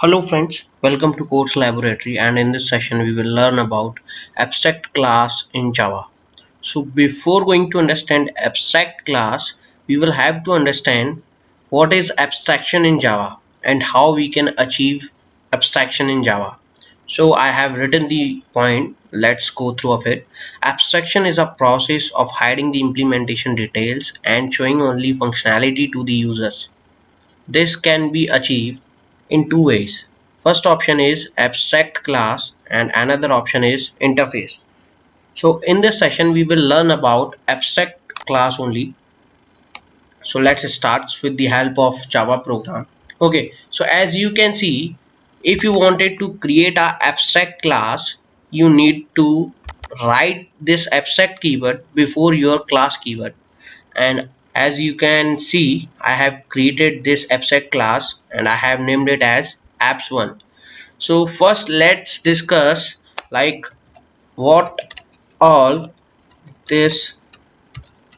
Hello friends, welcome to Codes Laboratory, and in this session we will learn about abstract class in Java. So before going to understand abstract class, we will have to understand what is abstraction in Java and how we can achieve abstraction in Java. So I have written the point, let's go through of it. Abstraction is a process of hiding the implementation details and showing only functionality to the users. This can be achieved in two ways. First option is abstract class and another option is interface. So in this session we will learn about abstract class only. So let's start with the help of Java program. Okay, so as you can see, if you wanted to create a abstract class, you need to write this abstract keyword before your class keyword. And as you can see, I have created this abstract class and I have named it as apps1. So first let's discuss like what all this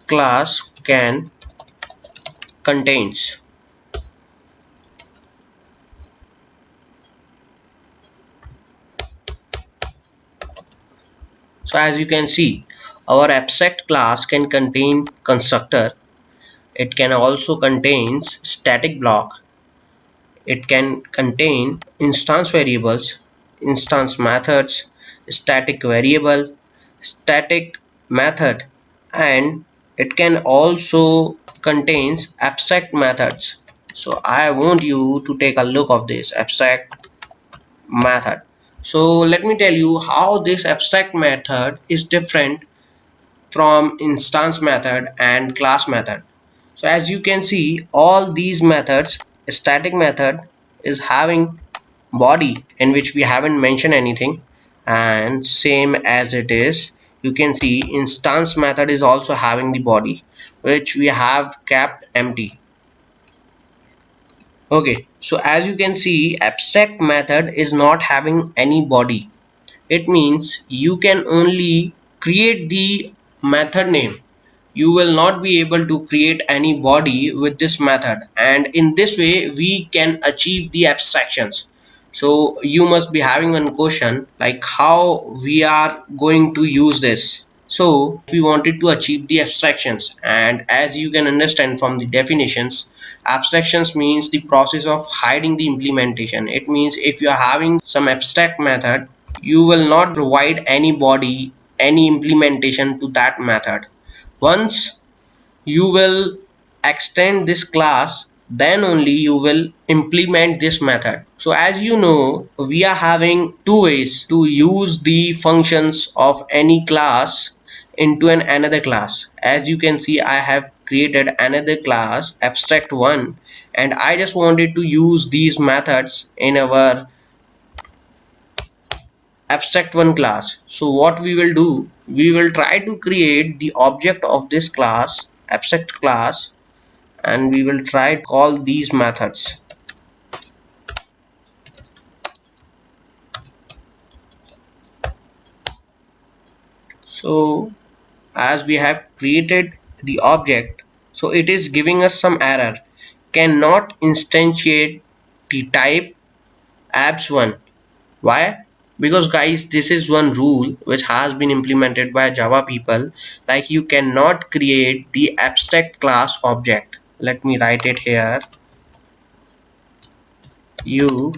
class can contains. So as you can see, our abstract class can contain constructor. It can also contains static block. It can contain instance variables, instance methods, static variable, static method, and it can also contains abstract methods. So I want you to take a look of this abstract method. So let me tell you how this abstract method is different from instance method and class method. So as you can see, all these methods, static method is having body in which we haven't mentioned anything, and same as it is, you can see instance method is also having the body which we have kept empty. Okay, so as you can see, abstract method is not having any body. It means you can only create the method name. You will not be able to create any body with this method, and in this way we can achieve the abstractions. So you must be having one question like how we are going to use this. So we wanted to achieve the abstractions, and as you can understand from the definitions, abstractions means the process of hiding the implementation. It means if you are having some abstract method, you will not provide any body, any implementation to that method. Once you will extend this class, then only you will implement this method. So as you know, we are having two ways to use the functions of any class into another class. As you can see, I have created another class abstract1, and I just wanted to use these methods in our abstract1 class. So what we will do, we will try to create the object of this class, abstract class, and we will try to call these methods. So as we have created the object, so it is giving us some error, cannot instantiate the type abs1. Why? Because guys, this is one rule which has been implemented by Java people, like you cannot create the abstract class object. Let me write it here. You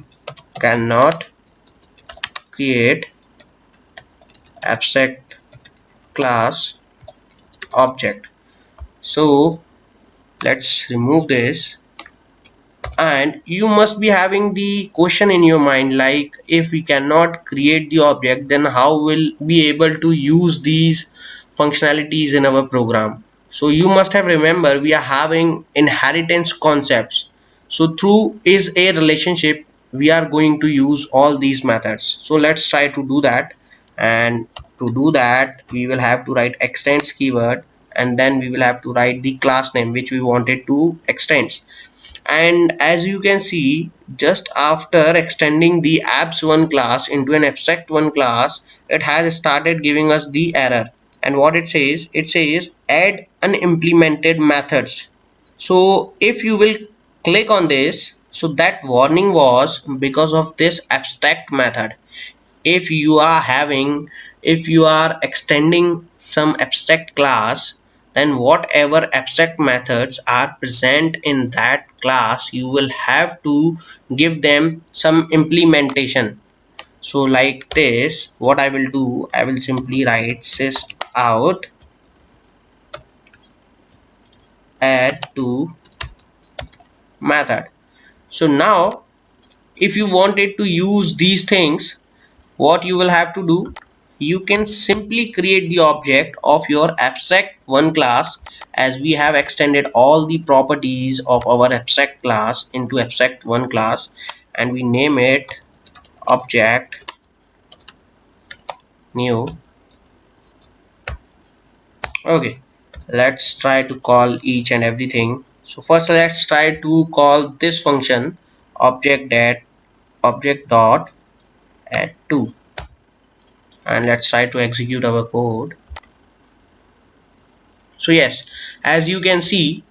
cannot create abstract class object. So let's remove this, and you must be having the question in your mind like if we cannot create the object, then how will we able to use these functionalities in our program. So you must have remember we are having inheritance concepts. So through is a relationship we are going to use all these methods. So let's try to do that, and to do that we will have to write extends keyword, and then we will have to write the class name which we wanted to extend. And as you can see, just after extending the abs1 class into an abstract1 class, it has started giving us the error. And what it says add unimplemented methods. So if you will click on this, So that warning was because of this abstract method. If you are having, if you are extending some abstract class, then whatever abstract methods are present in that class, you will have to give them some implementation. So like this, what I will do, I will simply write sys out add to method. So now if you wanted to use these things, what you will have to do, you can simply create the object of your abstract1 class, as we have extended all the properties of our abstract class into abstract1 class, and we name it object new. Okay, let's try to call each and everything. So first let's try to call this function object dot add 2, and let's try to execute our code. So yes, as you can see,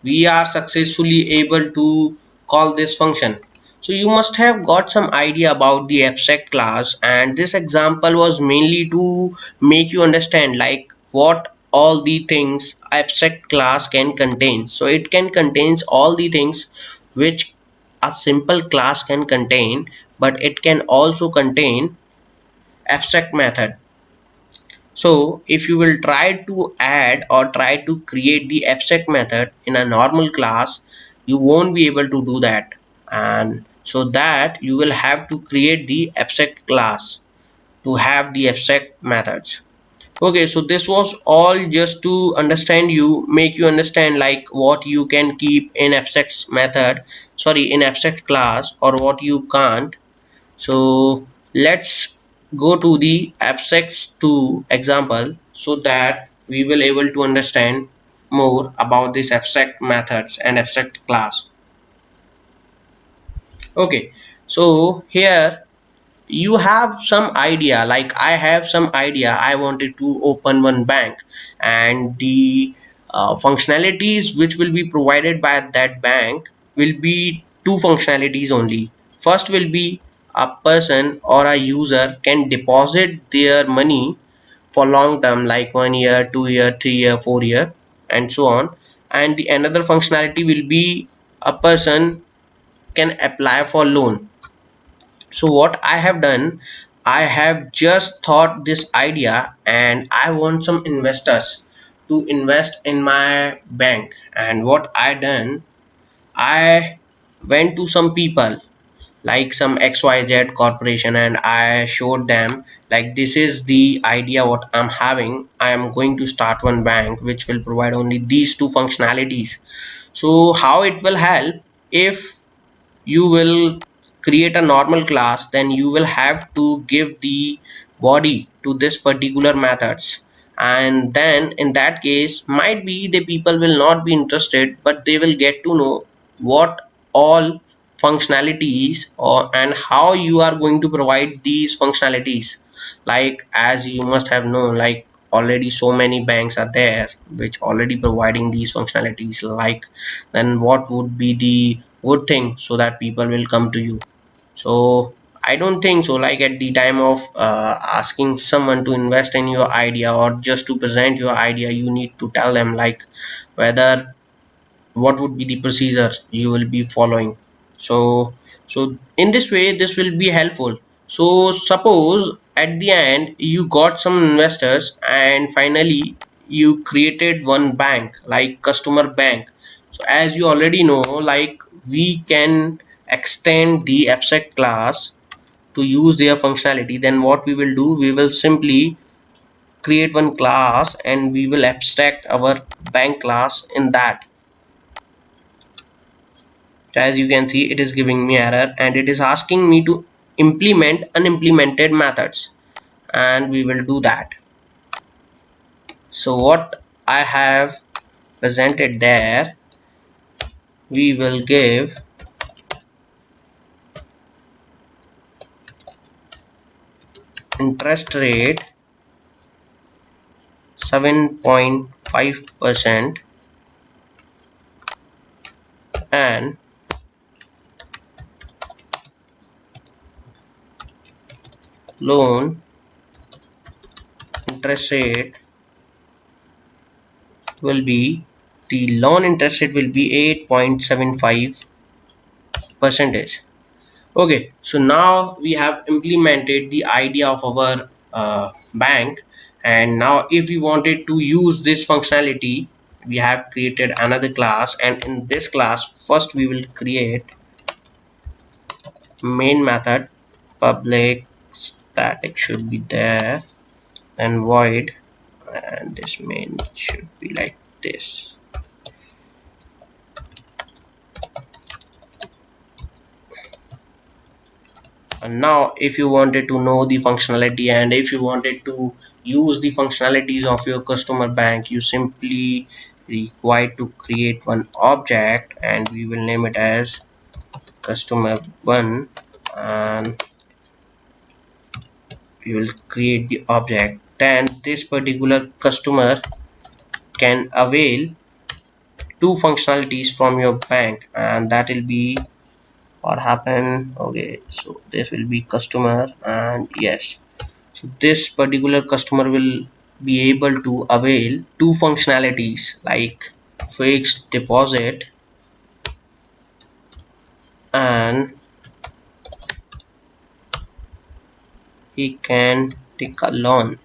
we are successfully able to call this function. So you must have got some idea about the abstract class, and this example was mainly to make you understand like what all the things abstract class can contain. So it can contains all the things which a simple class can contain, but it can also contain abstract method. So if you will try to add or try to create the abstract method in a normal class, you won't be able to do that, and so that you will have to create the abstract class to have the abstract methods. Okay, so this was all just to understand you, make you understand like what you can keep in abstract method, sorry, in abstract class, or what you can't. So let's go to the abstract2 example so that we will able to understand more about this abstract methods and abstract class. Okay, so here you have some idea, like I have some idea, I wanted to open one bank, and the functionalities which will be provided by that bank will be two functionalities only. First will be a person or a user can deposit their money for long term, like 1 year, 2 year, 3 year, 4 year, and so on. And the another functionality will be a person can apply for loan. So what I have done, I have just thought this idea, and I want some investors to invest in my bank. And what I done, I went to some people like some XYZ corporation, and I showed them like this is the idea what I'm having. I am going to start one bank which will provide only these two functionalities. So how it will help, if you will create a normal class, then you will have to give the body to this particular methods, and then in that case might be the people will not be interested, but they will get to know what all functionalities or and how you are going to provide these functionalities. Like as you must have known, like already so many banks are there which already providing these functionalities, like then what would be the good thing so that people will come to you. So I don't think so, like at the time of asking someone to invest in your idea or just to present your idea, you need to tell them like whether what would be the procedure you will be following. So in this way this will be helpful. So suppose at the end you got some investors, and finally you created one bank like customer bank. So as you already know, like we can extend the abstract class to use their functionality. Then what we will do, we will simply create one class and we will abstract our bank class in that. As you can see, it is giving me error and it is asking me to implement unimplemented methods, and we will do that. So what I have presented there, we will give interest rate 7.5% and loan interest rate will be, the loan interest rate will be 8.75 percentage. Okay, so now we have implemented the idea of our bank, and now if we wanted to use this functionality, we have created another class, and in this class first we will create main method. Public static should be there, and void, and this main should be like this. And now if you wanted to know the functionality, and if you wanted to use the functionalities of your customer bank, you simply require to create one object, and we will name it as customer one, and we will create the object. Then this particular customer can avail two functionalities from your bank, and that will be what happened. Okay, so this will be customer, and yes, so this particular customer will be able to avail two functionalities like fixed deposit, and he can take a loan.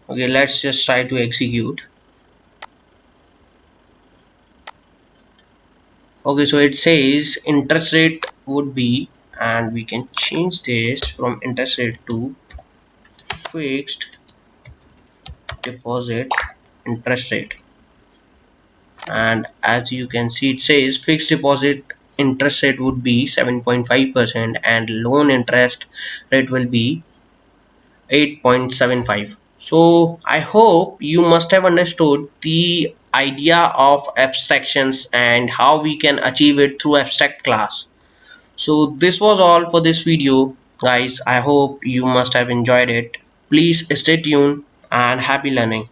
Okay, let's just try to execute. Okay, so it says interest rate would be, and we can change this from interest rate to fixed deposit interest rate. And as you can see, it says fixed deposit interest rate would be 7.5% and loan interest rate will be 8.75. So I hope you must have understood the idea of abstractions and how we can achieve it through abstract class. So this was all for this video, guys. I hope you must have enjoyed it. Please stay tuned and happy learning.